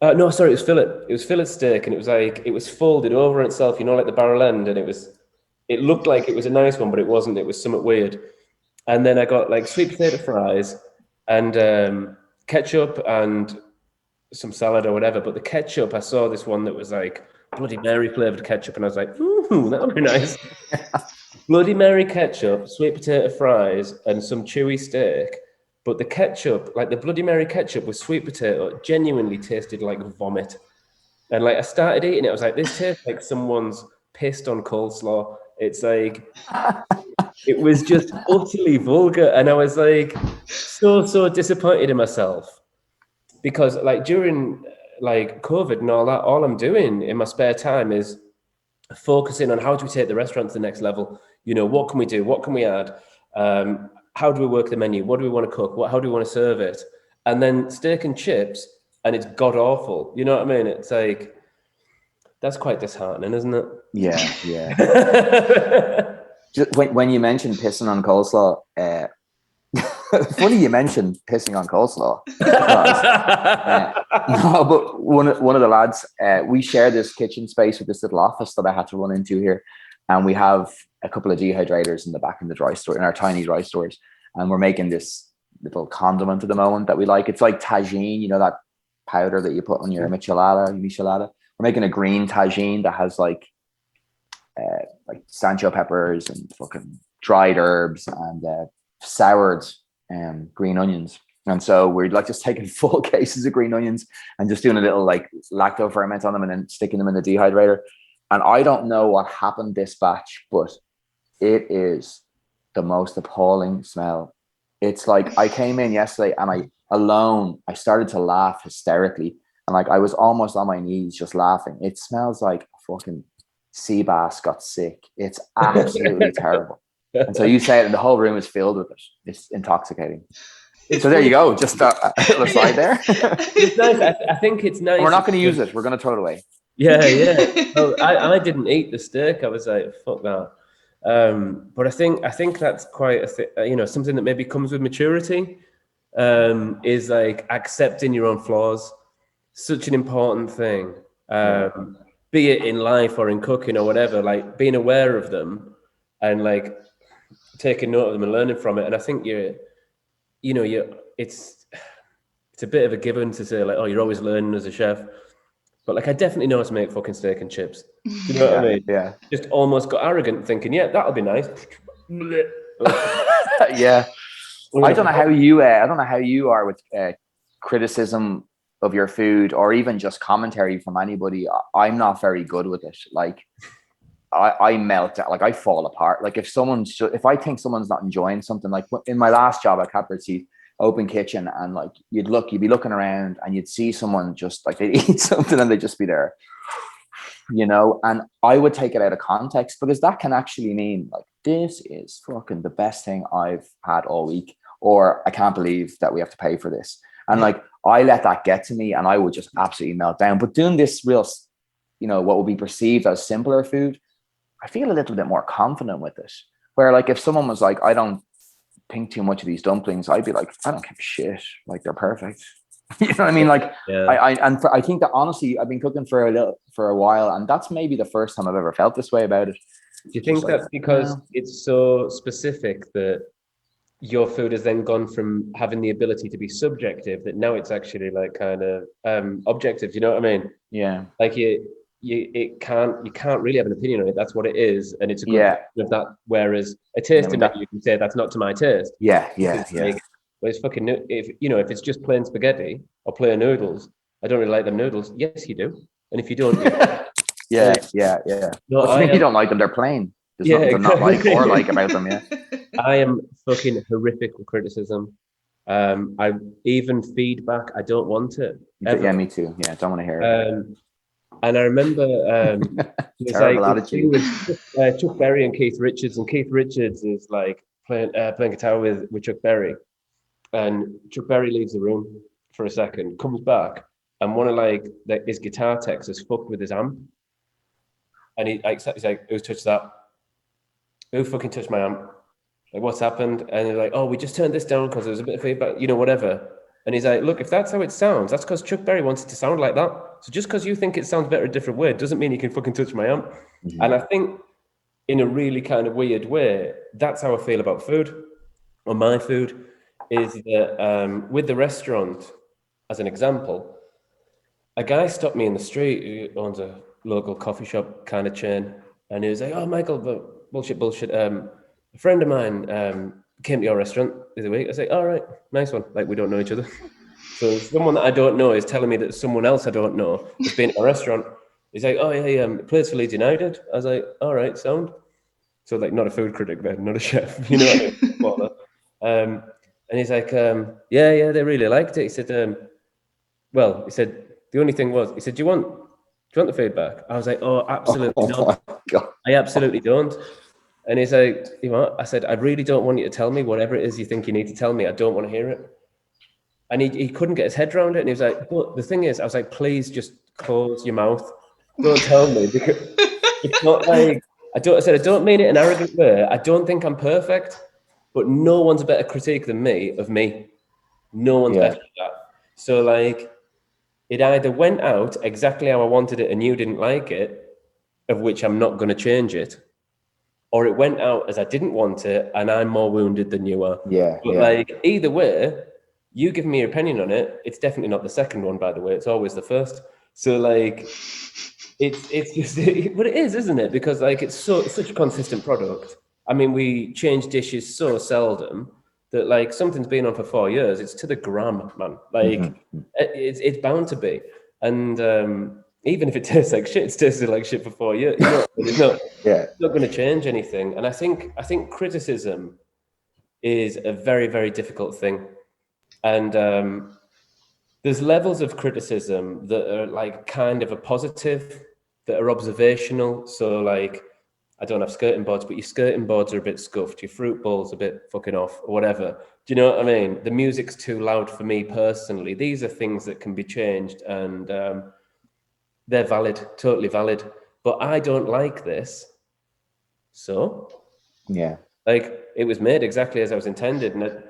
No, sorry, it was fillet. It was fillet steak, and it was folded over itself, like the barrel end, and it looked like it was a nice one, but it wasn't. It was somewhat weird. And then I got like sweet potato fries and ketchup and some salad or whatever. But the ketchup, I saw this one that was like Bloody Mary flavored ketchup, and I was like, ooh, that would be nice. Bloody Mary ketchup, sweet potato fries, and some chewy steak. But the ketchup, like the Bloody Mary ketchup with sweet potato, genuinely tasted like vomit. And like I started eating it, I was like, this tastes like someone's pissed on coleslaw. It's like, it was just utterly vulgar. And I was like, so disappointed in myself. Because like during like COVID and all that, all I'm doing in my spare time is focusing on how do we take the restaurant to the next level? What can we do? What can we add? How do we work the menu? What do we want to cook? How do we want to serve it? And then steak and chips, and it's god awful. You know what I mean? It's like, that's quite disheartening, isn't it? Yeah. Just when you mentioned pissing on coleslaw, funny you mentioned pissing on coleslaw. No, but one of the lads, we share this kitchen space with this little office that I had to run into here, and we have a couple of dehydrators in the back in the dry store, in our tiny dry stores, and we're making this little condiment at the moment that we like. It's like tagine, that powder that you put on your michelada. We're making a green tagine that has like Sancho peppers and fucking dried herbs and soured green onions. And so we're like just taking full cases of green onions and just doing a little like lacto ferment on them and then sticking them in the dehydrator. And I don't know what happened this batch, but it is the most appalling smell. It's like I came in yesterday and I started to laugh hysterically. And like I was almost on my knees just laughing. It smells like a fucking sea bass got sick. It's absolutely terrible. And so you say it and the whole room is filled with it. It's intoxicating. So there you go. Just a little aside there. It's nice. I think it's nice. We're not going to use it. We're going to throw it away. Yeah. Well, I didn't eat the steak. I was like, fuck that. But I think that's quite something that maybe comes with maturity. Is like accepting your own flaws. Such an important thing. Be it in life or in cooking or whatever. Like being aware of them and like taking note of them and learning from it. And I think it's a bit of a given to say like, oh, you're always learning as a chef. But like, I definitely know how to make fucking steak and chips. You know what I mean? Yeah. Just almost got arrogant thinking, yeah, that'll be nice. Yeah. I don't know how you are with criticism of your food or even just commentary from anybody. I'm not very good with it. Like I melt out, like I fall apart. Like if I think someone's not enjoying something, like in my last job at Catbird Seat, open kitchen, and like you'd be looking around and you'd see someone just like they'd eat something and they'd just be there, and I would take it out of context because that can actually mean like, this is fucking the best thing I've had all week, or I can't believe that we have to pay for this. And like, I let that get to me and I would just absolutely melt down. But doing this real, what would be perceived as simpler food, I feel a little bit more confident with it. Where like, if someone was like, I don't think too much of these dumplings, I'd be like, I don't give a shit. Like, they're perfect. You know what I mean? Like, yeah. I think that honestly, I've been cooking for a while, and that's maybe the first time I've ever felt this way about it. Do you think that's because it's so specific that your food has then gone from having the ability to be subjective that now it's actually like kind of objective? You know what I mean? Yeah. Like you can't really have an opinion on it. That's what it is, and it's a good of that. Whereas a tasting menu, you can say that's not to my taste. Yeah. Like, well, it's fucking, if it's just plain spaghetti or plain noodles, I don't really like them noodles. Yes, you do. And if you don't, yeah. No, you don't like them. They're plain. There's nothing to not like or like about them. Yeah. I am fucking horrific with criticism. I even feedback, I don't want it. Ever. Yeah, me too. Yeah, don't want to hear it. And I remember it's Terrible like attitude. with Chuck Berry and Keith Richards, and Keith Richards is like playing guitar with Chuck Berry, and Chuck Berry leaves the room for a second, comes back, and one of his guitar techs has fucked with his amp, and he's like, "Who's touched that? Who fucking touched my amp? Like, what's happened?" And they're like, "Oh, we just turned this down because there was a bit of feedback, whatever." And he's like, "Look, if that's how it sounds, that's because Chuck Berry wants it to sound like that. So just because you think it sounds better a different way doesn't mean you can fucking touch my amp." Mm-hmm. And I think in a really kind of weird way, that's how I feel about food, or my food, is that with the restaurant, as an example, a guy stopped me in the street who owns a local coffee shop kind of chain, and he was like, "Oh, Michael, bullshit. A friend of mine came to your restaurant the other week." I was like, "All right, nice one." Like, we don't know each other. So someone that I don't know is telling me that someone else I don't know has been at a restaurant. He's like, "Oh, yeah, plays for Leeds United." I was like, "All right, sound." So like, not a food critic, man, not a chef, you know what I mean? And he's like, yeah, they really liked it. He said, he said, the only thing was, he said, do you want the feedback? I was like, "Oh, absolutely not. I absolutely don't." And he's like, "You know what?" I said, "I really don't want you to tell me whatever it is you think you need to tell me. I don't want to hear it." And he couldn't get his head around it. And he was like, "But the thing is," I was like, "Please just close your mouth. Don't tell me." Because it's not like, I said, "I don't mean it in an arrogant way. I don't think I'm perfect, but no one's a better critique than me of me. No one's better than that." So like, it either went out exactly how I wanted it and you didn't like it, of which I'm not going to change it, or it went out as I didn't want it and I'm more wounded than you are. But like, either way, you give me your opinion on it. It's definitely not the second one, by the way. It's always the first. So like, it's just, but it is, isn't it? Because like, it's such a consistent product. I mean, we change dishes so seldom that like, something's been on for 4 years. It's to the gram, man. Like, it's bound to be. And even if it tastes like shit, it's tasted like shit for 4 years. It's not going to change anything. And I think criticism is a very, very difficult thing. And there's levels of criticism that are like kind of a positive, that are observational. So like, I don't have skirting boards, but your skirting boards are a bit scuffed. Your fruit bowl's a bit fucking off, or whatever. Do you know what I mean? The music's too loud for me personally. These are things that can be changed, and they're valid, totally valid. But I don't like this. So like, it was made exactly as I was intended, and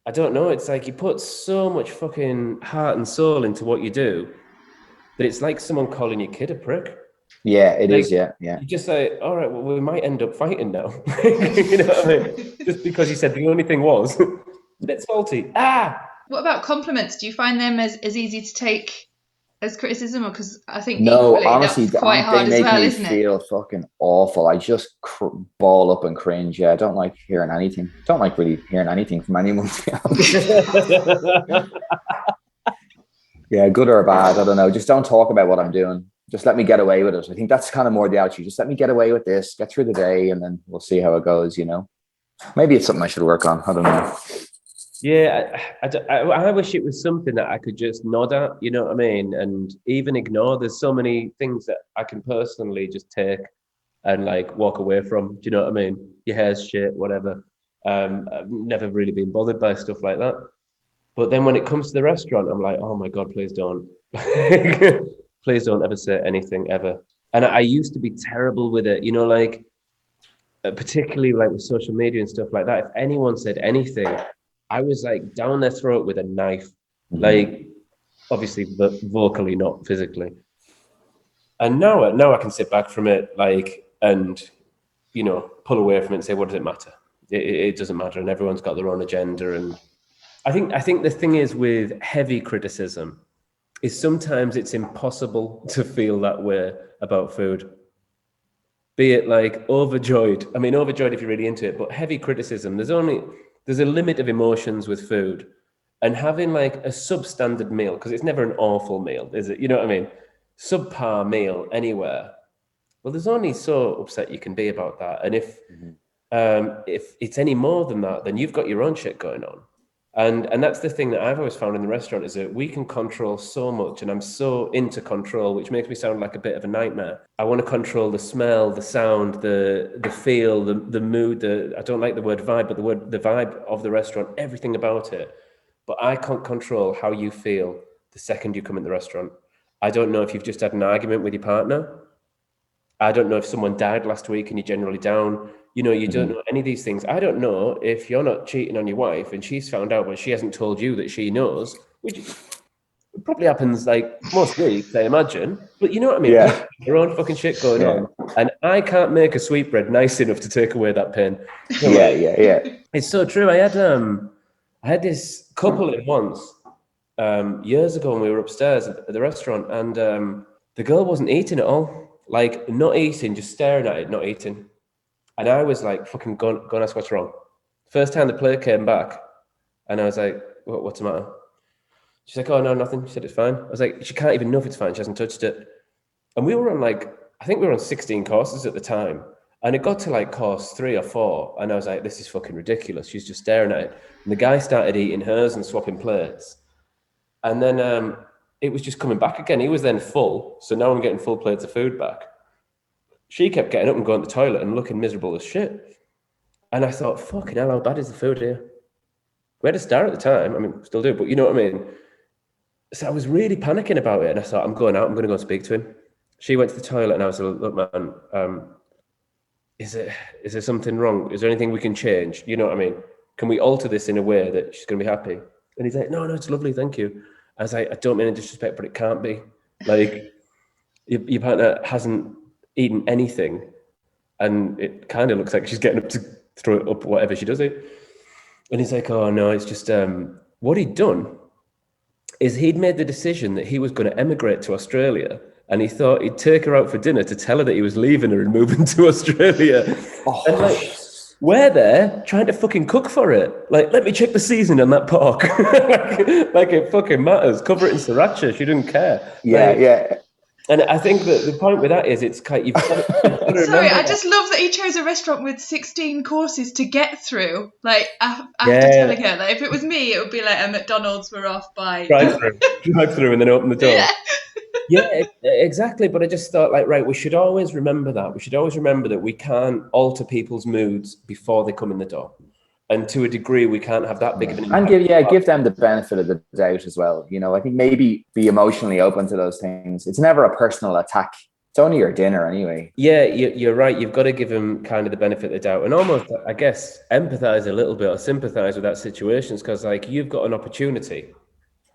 I don't know. It's like, you put so much fucking heart and soul into what you do that it's like someone calling your kid a prick. Yeah, it is. Yeah. You just say, "All right, well, we might end up fighting now." You know what I mean? Just because you said the only thing was a bit salty. What about compliments? Do you find them as easy to take as criticism? Or because I think no, equally, honestly, that's quite hard they as make well, me isn't feel fucking awful. I just ball up and cringe. Yeah, I don't like hearing anything. Don't like really hearing anything from anyone. Yeah, good or bad, I don't know. Just don't talk about what I'm doing. Just let me get away with it. I think that's kind of more the attitude. Just let me get away with this, get through the day, and then we'll see how it goes, you know? Maybe it's something I should work on. I don't know. Yeah, I wish it was something that I could just nod at, you know what I mean? And even ignore. There's so many things that I can personally just take and like walk away from. Do you know what I mean? Your hair's shit, whatever. I've never really been bothered by stuff like that. But then when it comes to the restaurant, I'm like, "Oh my God, please don't." Please don't ever say anything ever. And I used to be terrible with it, you know, like particularly like with social media and stuff like that. If anyone said anything, I was like down their throat with a knife, like obviously, but vocally, not physically. And now I can sit back from it, like, and, you know, pull away from it and say, what does it matter? It doesn't matter. And everyone's got their own agenda. And I think the thing is with heavy criticism is sometimes it's impossible to feel that way about food. Be it like overjoyed. I mean, overjoyed if you're really into it, but heavy criticism, there's a limit of emotions with food. And having like a substandard meal, because it's never an awful meal, is it? You know what I mean? Subpar meal anywhere. Well, there's only so upset you can be about that. And if it's any more than that, then you've got your own shit going on. And that's the thing that I've always found in the restaurant, is that we can control so much, and I'm so into control, which makes me sound like a bit of a nightmare. I want to control the smell, the sound, the feel, the mood. I don't like the word vibe, but the vibe of the restaurant, everything about it. But I can't control how you feel the second you come in the restaurant. I don't know if you've just had an argument with your partner. I don't know if someone died last week and you're generally down. You know, you don't know any of these things. I don't know if you're not cheating on your wife and she's found out, but she hasn't told you that she knows, which probably happens like most weeks, I imagine. But you know what I mean? Yeah. Your own fucking shit going on. And I can't make a sweetbread nice enough to take away that pain. So, Yeah. It's so true. I had this couple in once years ago when we were upstairs at the restaurant, and the girl wasn't eating at all. Like, not eating, just staring at it, not eating. And I was like, fucking go and ask what's wrong. First time the plate came back, and I was like, what's the matter? She's like, oh, no, nothing. She said, it's fine. I was like, she can't even know if it's fine. She hasn't touched it. And we were on I think we were on 16 courses at the time. And it got to like course 3 or 4. And I was like, this is fucking ridiculous. She's just staring at it. And the guy started eating hers and swapping plates. And then it was just coming back again. He was then full. So now I'm getting full plates of food back. She kept getting up and going to the toilet and looking miserable as shit. And I thought, fucking hell, how bad is the food here? We had a star at the time. I mean, still do, but you know what I mean? So I was really panicking about it. And I thought, I'm going out. I'm going to go and speak to him. She went to the toilet and I was like, look, man, is there something wrong? Is there anything we can change? You know what I mean? Can we alter this in a way that she's going to be happy? And he's like, no, it's lovely. Thank you. I was like, I don't mean in disrespect, but it can't be. Like, your partner hasn't eaten anything, and it kind of looks like she's getting up to throw it up whatever she does it. And he's like, oh no, it's just what he'd done is he'd made the decision that he was going to emigrate to Australia, and he thought he'd take her out for dinner to tell her that he was leaving her and moving to Australia. And like, we're there trying to fucking cook for it. Like, let me check the seasoning on that pork. like it fucking matters. Cover it in sriracha. She didn't care. Yeah. And I think that the point with that is it's kind. You've got to Sorry, I just love that he chose a restaurant with 16 courses to get through. Like, after telling her, like, if it was me, it would be like a McDonald's, we're off by drive through, and then open the door. Yeah, exactly. But I just thought, like, right, we should always remember that. We should always remember that we can't alter people's moods before they come in the door. And to a degree, we can't have that big of an impact. And give them the benefit of the doubt as well. You know, I think maybe be emotionally open to those things. It's never a personal attack. It's only your dinner anyway. Yeah, you're right. You've got to give them kind of the benefit of the doubt and almost, I guess, empathize a little bit or sympathize with that situation, because, like, you've got an opportunity.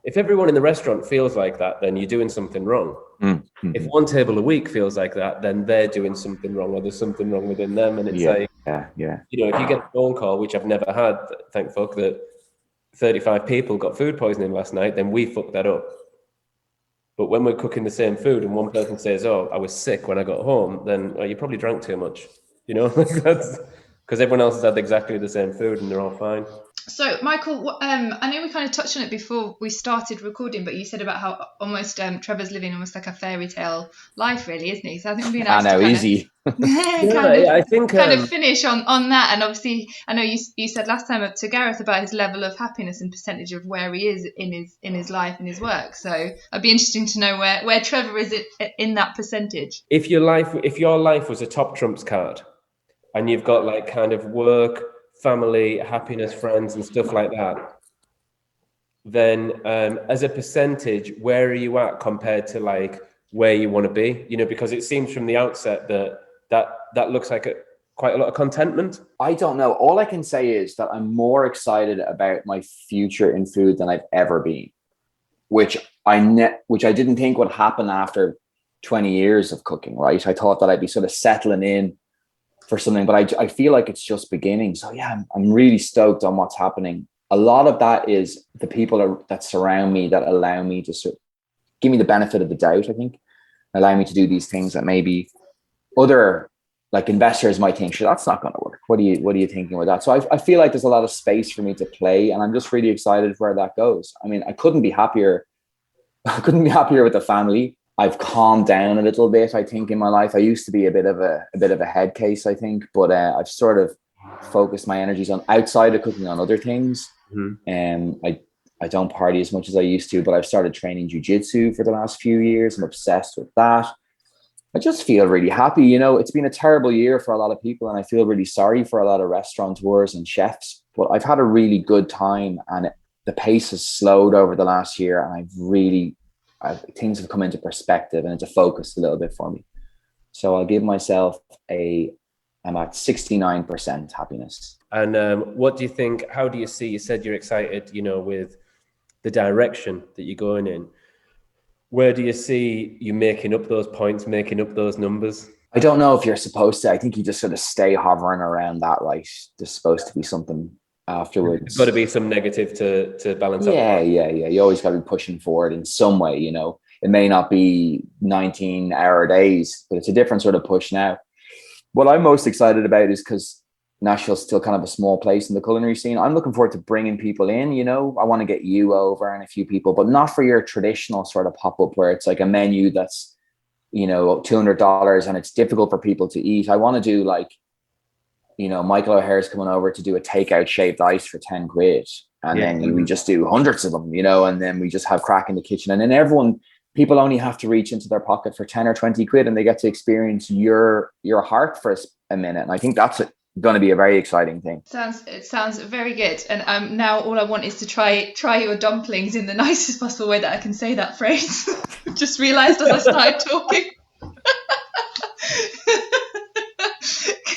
If everyone in the restaurant feels like that, then you're doing something wrong. Mm-hmm. If one table a week feels like that, then they're doing something wrong, or there's something wrong within them. And it's you know, if you get a phone call, which I've never had, thank fuck, that 35 people got food poisoning last night, then we fucked that up. But when we're cooking the same food and one person says, oh, I was sick when I got home, then you probably drank too much, you know? That's because everyone else has had exactly the same food and they're all fine. So, Michael, I know we kind of touched on it before we started recording, but you said about how almost Trevor's living almost like a fairy tale life, really, isn't he? So I think it'd be nice to kind of finish on that. And obviously, I know you said last time to Gareth about his level of happiness and percentage of where he is in his life and his work. So it'd be interesting to know where Trevor is in that percentage. If your life was a top trumps card, and you've got like kind of work, family, happiness, friends, and stuff like that, then as a percentage, where are you at compared to like where you want to be? You know, because it seems from the outset that looks like quite a lot of contentment. I don't know. All I can say is that I'm more excited about my future in food than I've ever been, which I didn't think would happen after 20 years of cooking, right? I thought that I'd be sort of settling in for something, but I feel like it's just beginning. So yeah, I'm really stoked on what's happening. A lot of that is the people that surround me, that allow me to sort of give me the benefit of the doubt, I think, allow me to do these things that maybe other like investors might think, sure, that's not going to work. What are you thinking with that? So I feel like there's a lot of space for me to play, and I'm just really excited where that goes. I mean, I couldn't be happier with the family. I've calmed down a little bit, I think, in my life. I used to be a bit of a head case, I think, but I've sort of focused my energies on outside of cooking on other things. I don't party as much as I used to, but I've started training jiu-jitsu for the last few years. I'm obsessed with that. I just feel really happy. You know, it's been a terrible year for a lot of people, and I feel really sorry for a lot of restaurateurs and chefs, but I've had a really good time, and the pace has slowed over the last year, and things have come into perspective and into focus a little bit for me. So I'll give myself I'm at 69% happiness. And what do you think, how do you see, you said you're excited, you know, with the direction that you're going in. Where do you see you making up those points, making up those numbers? I don't know if you're supposed to. I think you just sort of stay hovering around that, right? There's supposed to be something afterwards. There's got to be some negative to balance out. Yeah. You always got to be pushing forward in some way, you know. It may not be 19-hour days, but it's a different sort of push now. What I'm most excited about is because Nashville's still kind of a small place in the culinary scene. I'm looking forward to bringing people in, you know. I want to get you over and a few people, but not for your traditional sort of pop-up where it's like a menu that's, you know, $200 and it's difficult for people to eat. I want to do like, you know, Michael O'Hare's coming over to do a takeout shaved ice for 10 quid. And then we just do hundreds of them, you know, and then we just have crack in the kitchen. And then people only have to reach into their pocket for 10 or 20 quid and they get to experience your heart for a minute. And I think that's going to be a very exciting thing. It sounds very good. And now all I want is to try your dumplings in the nicest possible way that I can say that phrase. Just realised as I started talking.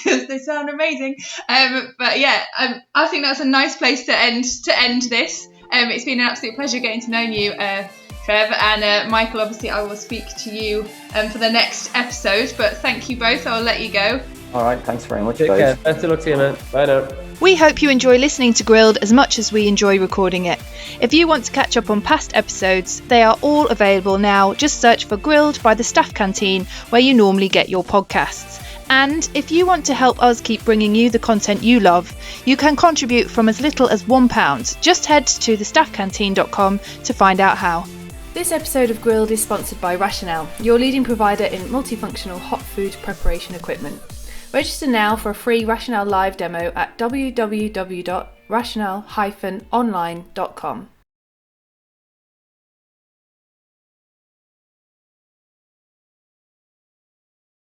Because they sound amazing. But yeah, I think that's a nice place to end this. It's been an absolute pleasure getting to know you, Trev, and Michael. Obviously I will speak to you for the next episode, but thank you both. I'll let you go. All right, thanks very much, Take guys. care. Best of luck to you, man. Bye now. We hope you enjoy listening to Grilled as much as we enjoy recording it. If you want to catch up on past episodes, they are all available now. Just search for Grilled by the Staff Canteen where you normally get your podcasts. And if you want to help us keep bringing you the content you love, you can contribute from as little as £1. Just head to thestaffcanteen.com to find out how. This episode of Grilled is sponsored by Rationale, your leading provider in multifunctional hot food preparation equipment. Register now for a free Rationale live demo at www.rationale-online.com.